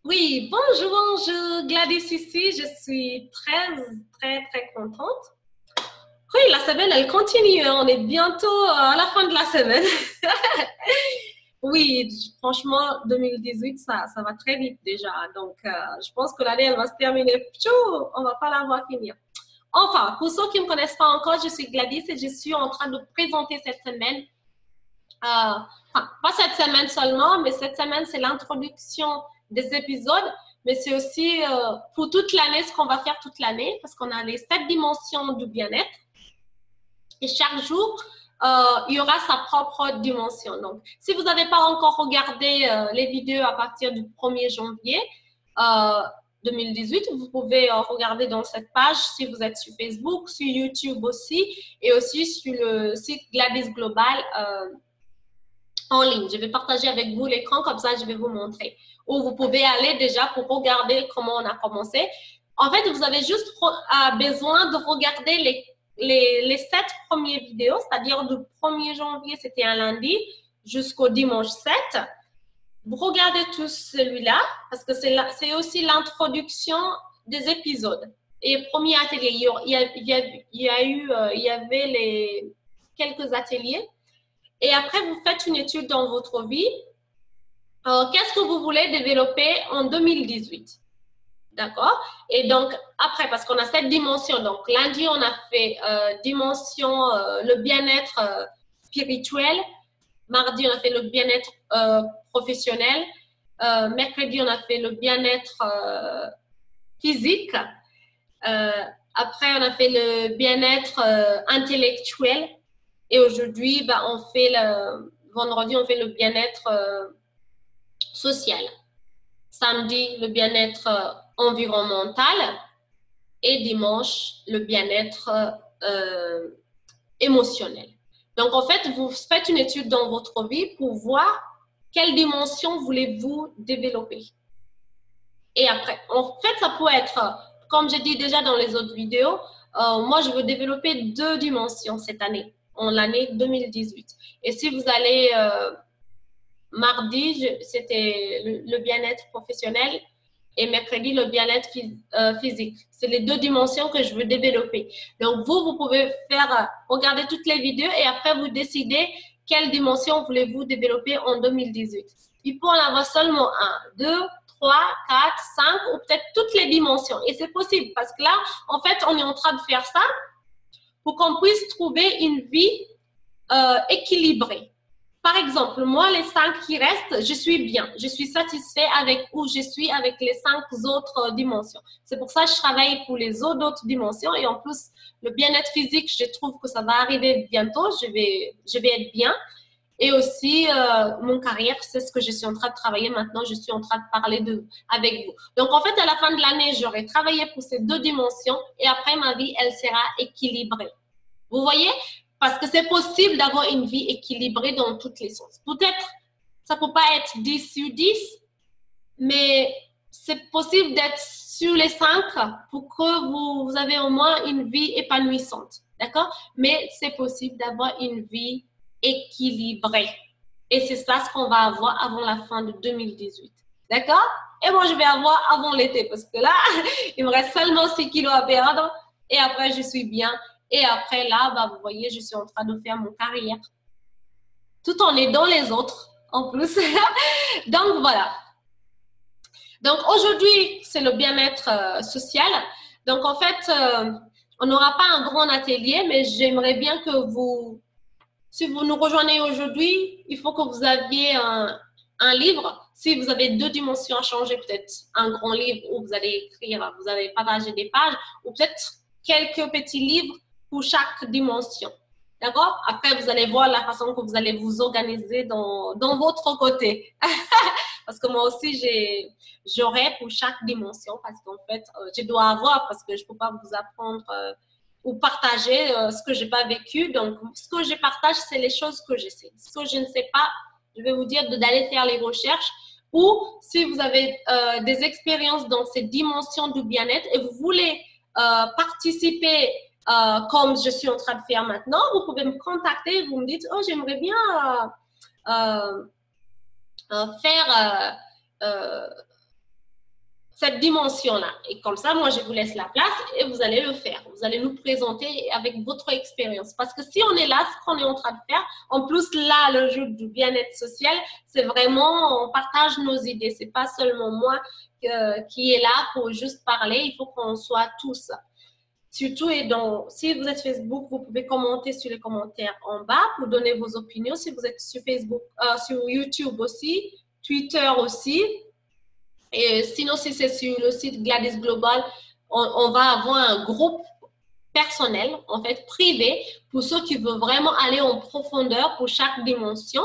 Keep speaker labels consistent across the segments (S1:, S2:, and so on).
S1: Oui, bonjour, Gladys ici. Je suis très contente. Oui, la semaine, elle continue, hein. On est bientôt à la fin de la semaine. Oui, franchement, 2018, ça va très vite déjà. Donc, je pense que l'année, elle va se terminer. Tchou, on va pas la voir finir. Enfin, pour ceux qui ne me connaissent pas encore, je suis Gladys et je suis en train de présenter cette semaine. Enfin, pas cette semaine seulement, mais cette semaine, c'est l'introduction des épisodes, mais c'est aussi pour toute l'année, ce qu'on va faire toute l'année, parce qu'on a les 7 dimensions du bien-être. Et chaque jour, il y aura sa propre dimension. Donc, si vous n'avez pas encore regardé les vidéos à partir du 1er janvier 2018, vous pouvez regarder dans cette page si vous êtes sur Facebook, sur YouTube aussi, et aussi sur le site Gladys Global en ligne. Je vais partager avec vous l'écran, comme ça je vais vous montrer. Ou vous pouvez aller déjà pour regarder comment on a commencé. En fait, vous avez juste besoin de regarder les 7 premières vidéos, c'est-à-dire du 1er janvier, c'était un lundi, jusqu'au dimanche 7. Vous regardez tout celui-là, parce que c'est aussi l'introduction des épisodes. Et premier atelier, il y avait quelques ateliers. Et après, vous faites une étude dans votre vie. Qu'est-ce que vous voulez développer en 2018? D'accord? Et donc, après, parce qu'on a 7 dimensions. Donc, lundi, on a fait dimension le bien-être spirituel. Mardi, on a fait le bien-être professionnel. Mercredi, on a fait le bien-être physique. Après, on a fait le bien-être intellectuel. Et aujourd'hui, vendredi, on fait le bien-être social. Samedi, le bien-être environnemental. Et dimanche, le bien-être émotionnel. Donc, en fait, vous faites une étude dans votre vie pour voir quelle dimension voulez-vous développer. Et après, en fait, ça peut être, comme j'ai dit déjà dans les autres vidéos, moi, je veux développer 2 dimensions cette année, en l'année 2018. Et si vous allez mardi, c'était le bien-être professionnel et mercredi, le bien-être physique. C'est les 2 dimensions que je veux développer. Donc, vous pouvez regarder toutes les vidéos et après, vous décidez quelle dimension voulez-vous développer en 2018. Il peut en avoir seulement 1, 2, 3, 4, 5 ou peut-être toutes les dimensions. Et c'est possible parce que là, en fait, on est en train de faire ça pour qu'on puisse trouver une vie équilibrée. Par exemple, moi, les 5 qui restent, je suis bien. Je suis satisfait avec où je suis avec les 5 autres dimensions. C'est pour ça que je travaille pour les autres dimensions. Et en plus, le bien-être physique, je trouve que ça va arriver bientôt. Je vais être bien. Et aussi, mon carrière, c'est ce que je suis en train de travailler maintenant. Je suis en train de parler avec vous. Donc, en fait, à la fin de l'année, j'aurai travaillé pour ces 2 dimensions. Et après, ma vie, elle sera équilibrée. Vous voyez? Parce que c'est possible d'avoir une vie équilibrée dans toutes les sens. Peut-être, ça ne peut pas être 10 sur 10, mais c'est possible d'être sur les 5 pour que vous avez au moins une vie épanouissante. D'accord? Mais c'est possible d'avoir une vie équilibrée. Et c'est ça ce qu'on va avoir avant la fin de 2018. D'accord? Et moi, je vais avoir avant l'été parce que là, il me reste seulement 6 kilos à perdre et après, je suis bien. Et après, là, vous voyez, je suis en train de faire mon carrière tout en aidant les autres en plus. Donc, voilà. Donc, aujourd'hui, c'est le bien-être social. Donc, en fait, on n'aura pas un grand atelier, mais j'aimerais bien que si vous nous rejoignez aujourd'hui, il faut que vous aviez un livre. Si vous avez 2 dimensions à changer, peut-être un grand livre où vous allez écrire, vous allez partager des pages, ou peut-être quelques petits livres pour chaque dimension. D'accord? Après, vous allez voir la façon que vous allez vous organiser dans votre côté. Parce que moi aussi, j'aurai pour chaque dimension, parce qu'en fait, je dois avoir, parce que je ne peux pas vous apprendre ou partager ce que je n'ai pas vécu. Donc, ce que je partage, c'est les choses que je sais. Ce que je ne sais pas, je vais vous dire d'aller faire les recherches. Ou si vous avez des expériences dans ces dimensions du bien-être et vous voulez participer comme je suis en train de faire maintenant, vous pouvez me contacter, vous me dites, oh, j'aimerais bien faire cette dimension-là. Et comme ça, moi, je vous laisse la place et vous allez le faire. Vous allez nous présenter avec votre expérience. Parce que si on est là, ce qu'on est en train de faire, en plus, là, le jeu du bien-être social, c'est vraiment, on partage nos idées. C'est pas seulement moi qui est là pour juste parler. Il faut qu'on soit tous. Surtout, si vous êtes Facebook, vous pouvez commenter sur les commentaires en bas pour donner vos opinions. Si vous êtes sur Facebook, sur YouTube aussi, Twitter aussi. Et sinon, si c'est sur le site Gladys Global, on va avoir un groupe personnel, en fait, privé, pour ceux qui veulent vraiment aller en profondeur pour chaque dimension.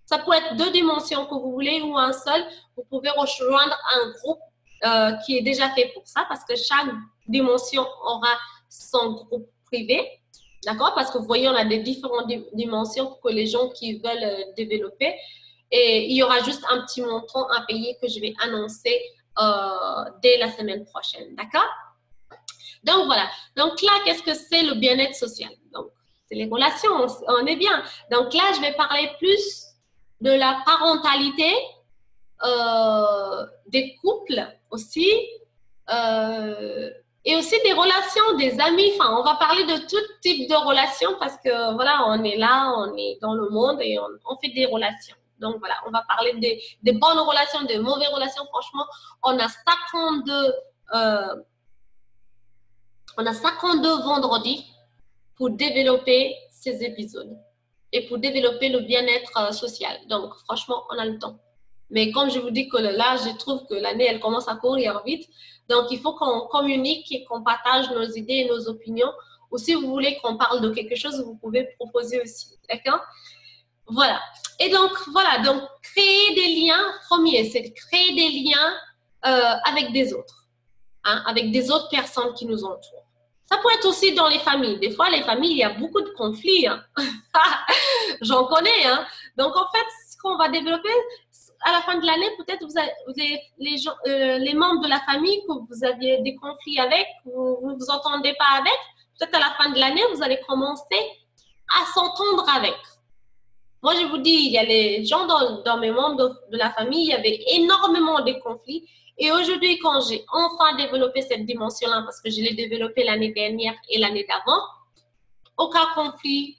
S1: Ça peut être 2 dimensions que vous voulez ou un seul. Vous pouvez rejoindre un groupe qui est déjà fait pour ça, parce que chaque dimension aura son groupe privé. D'accord? Parce que vous voyez, on a des différentes dimensions pour que les gens qui veulent développer. Et il y aura juste un petit montant à payer que je vais annoncer dès la semaine prochaine. D'accord? Donc, voilà. Donc là, qu'est-ce que c'est le bien-être social? Donc, c'est les relations, on est bien. Donc là, je vais parler plus de la parentalité, des couples aussi, et aussi des relations, des amis. Enfin, on va parler de tout type de relations parce que, voilà, on est là, on est dans le monde et on fait des relations. Donc, voilà, on va parler des bonnes relations, des mauvaises relations. Franchement, on a 52 vendredis pour développer ces épisodes et pour développer le bien-être social. Donc, franchement, on a le temps. Mais comme je vous dis que là, je trouve que l'année, elle commence à courir vite. Donc, il faut qu'on communique et qu'on partage nos idées et nos opinions. Ou si vous voulez qu'on parle de quelque chose, vous pouvez proposer aussi. D'accord? Voilà. Et donc, voilà. Donc, créer des liens, premier, c'est de créer des liens avec des autres. Hein, avec des autres personnes qui nous entourent. Ça peut être aussi dans les familles. Des fois, les familles, il y a beaucoup de conflits. Hein. J'en connais. Hein. Donc, en fait, ce qu'on va développer, à la fin de l'année, peut-être vous avez les membres de la famille que vous aviez des conflits avec, vous ne vous entendez pas avec, peut-être à la fin de l'année, vous allez commencer à s'entendre avec. Moi, je vous dis, il y a les gens dans mes membres de la famille, il y avait énormément de conflits. Et aujourd'hui, quand j'ai enfin développé cette dimension-là, parce que je l'ai développée l'année dernière et l'année d'avant, aucun conflit,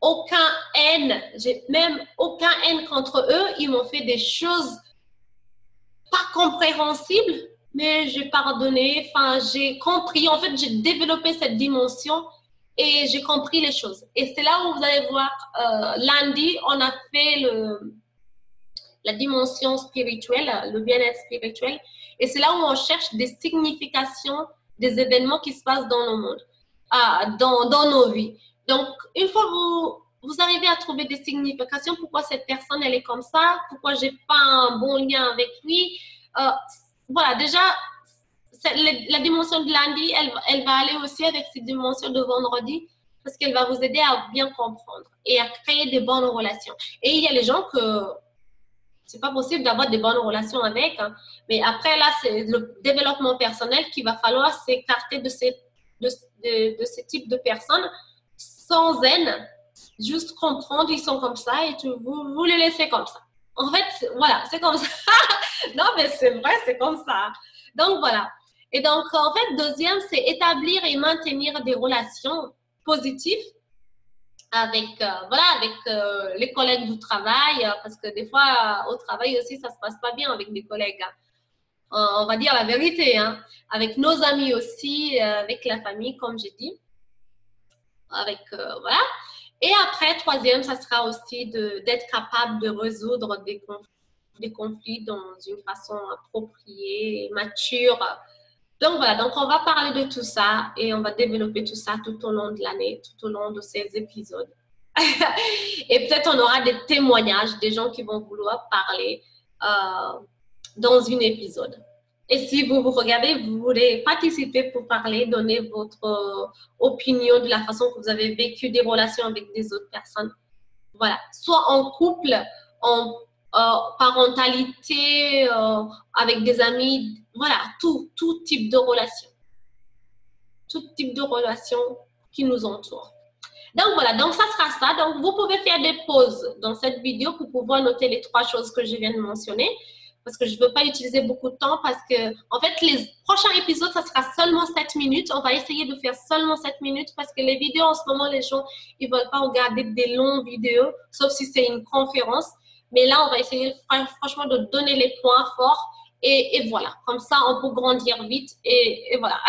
S1: aucun haine, j'ai même aucun haine contre eux. Ils m'ont fait des choses pas compréhensibles, mais j'ai pardonné, enfin, j'ai compris. En fait, j'ai développé cette dimension et j'ai compris les choses. Et c'est là où vous allez voir, lundi, on a fait la dimension spirituelle, le bien-être spirituel. Et c'est là où on cherche des significations des événements qui se passent dans nos mondes, dans nos vies. Donc, une fois vous arrivez à trouver des significations, pourquoi cette personne, elle est comme ça, pourquoi j'ai pas un bon lien avec lui. Voilà, déjà, la dimension de lundi, elle va aller aussi avec cette dimension de vendredi, parce qu'elle va vous aider à bien comprendre et à créer des bonnes relations. Et il y a les gens que c'est pas possible d'avoir des bonnes relations avec, hein. Mais après, là, c'est le développement personnel qu'il va falloir s'écarter de ce type de personnes sans haine, juste comprendre, ils sont comme ça et vous les laissez comme ça. En fait, voilà, c'est comme ça. Non, mais c'est vrai, c'est comme ça. Donc, voilà. Et donc, en fait, deuxième, c'est établir et maintenir des relations positives avec les collègues du travail, parce que des fois, au travail aussi, ça ne se passe pas bien avec des collègues. Hein. On va dire la vérité. Hein. Avec nos amis aussi, avec la famille, comme j'ai dit. Voilà. Et après, troisième, ça sera aussi d'être capable de résoudre des conflits dans une façon appropriée, mature. Donc voilà, donc on va parler de tout ça et on va développer tout ça tout au long de l'année, tout au long de ces épisodes. Et peut-être on aura des témoignages, des gens qui vont vouloir parler dans un épisode. Et si vous regardez, vous voulez participer pour parler, donner votre opinion de la façon que vous avez vécu des relations avec des autres personnes. Voilà, soit en couple, en parentalité, avec des amis, voilà, tout type de relation. Tout type de relation qui nous entoure. Donc voilà, donc ça sera ça. Donc vous pouvez faire des pauses dans cette vidéo pour pouvoir noter les 3 choses que je viens de mentionner. parce que je ne veux pas utiliser beaucoup de temps parce que, en fait, les prochains épisodes, ça sera seulement 7 minutes. On va essayer de faire seulement 7 minutes parce que les vidéos, en ce moment, les gens, ils ne veulent pas regarder des longues vidéos, sauf si c'est une conférence. Mais là, on va essayer franchement de donner les points forts et voilà. Comme ça, on peut grandir vite et voilà.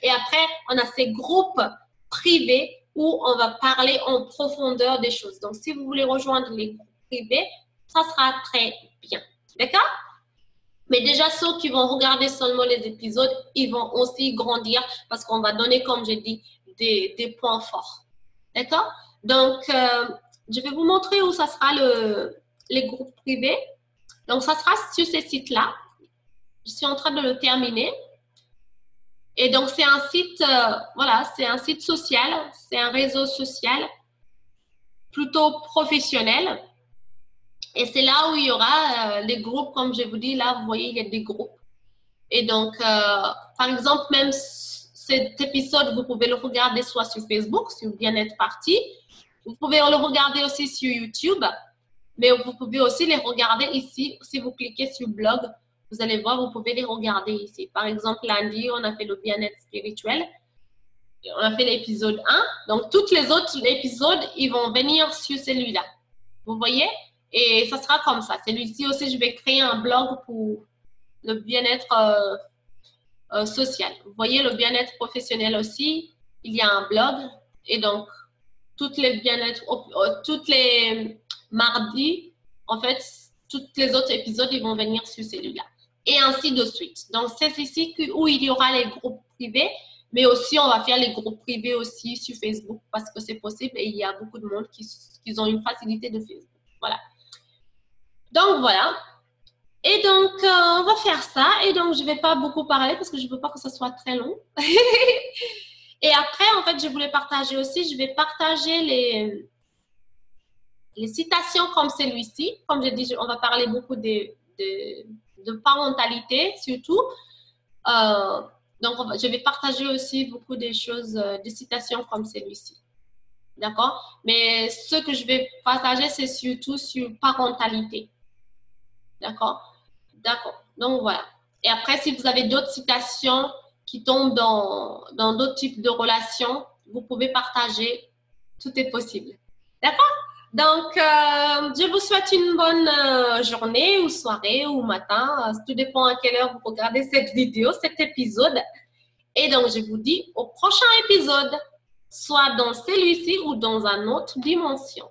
S1: Et après, on a ces groupes privés où on va parler en profondeur des choses. Donc, si vous voulez rejoindre les groupes privés, ça sera très bien. D'accord? Mais déjà, ceux qui vont regarder seulement les épisodes, ils vont aussi grandir parce qu'on va donner, comme j'ai dit, des points forts. D'accord? Donc, je vais vous montrer où ça sera les groupes privés. Donc, ça sera sur ces sites-là. Je suis en train de le terminer. Et donc, c'est un site, voilà, c'est un site social, c'est un réseau social plutôt professionnel. Et c'est là où il y aura les groupes, comme je vous dis, là, vous voyez, il y a des groupes. Et donc, par exemple, même cet épisode, vous pouvez le regarder soit sur Facebook, sur Bien-être Parti. Vous pouvez le regarder aussi sur YouTube. Mais vous pouvez aussi les regarder ici. Si vous cliquez sur blog, vous allez voir, vous pouvez les regarder ici. Par exemple, lundi, on a fait le bien-être spirituel. On a fait l'épisode 1. Donc, tous les autres épisodes, ils vont venir sur celui-là. Vous voyez? Et ça sera comme ça. Celui-ci aussi, je vais créer un blog pour le bien-être social. Vous voyez, le bien-être professionnel aussi, il y a un blog. Et donc, toutes les bien-être, toutes les mardis, en fait, tous les autres épisodes, ils vont venir sur celui-là. Et ainsi de suite. Donc, c'est ici où il y aura les groupes privés, mais aussi, on va faire les groupes privés aussi sur Facebook parce que c'est possible et il y a beaucoup de monde qui ont une facilité de Facebook. Voilà. Donc, voilà. Et donc, on va faire ça. Et donc, je ne vais pas beaucoup parler parce que je ne veux pas que ce soit très long. Et après, en fait, je voulais partager aussi, je vais partager les citations comme celui-ci. Comme je dis, on va parler beaucoup de parentalité, surtout. Donc, je vais partager aussi beaucoup de choses, des citations comme celui-ci. D'accord? Mais ce que je vais partager, c'est surtout sur parentalité. D'accord? D'accord. Donc, voilà. Et après, si vous avez d'autres citations qui tombent dans d'autres types de relations, vous pouvez partager. Tout est possible. D'accord? Donc, je vous souhaite une bonne journée ou soirée ou matin. Tout dépend à quelle heure vous regardez cette vidéo, cet épisode. Et donc, je vous dis au prochain épisode, soit dans celui-ci ou dans une autre dimension.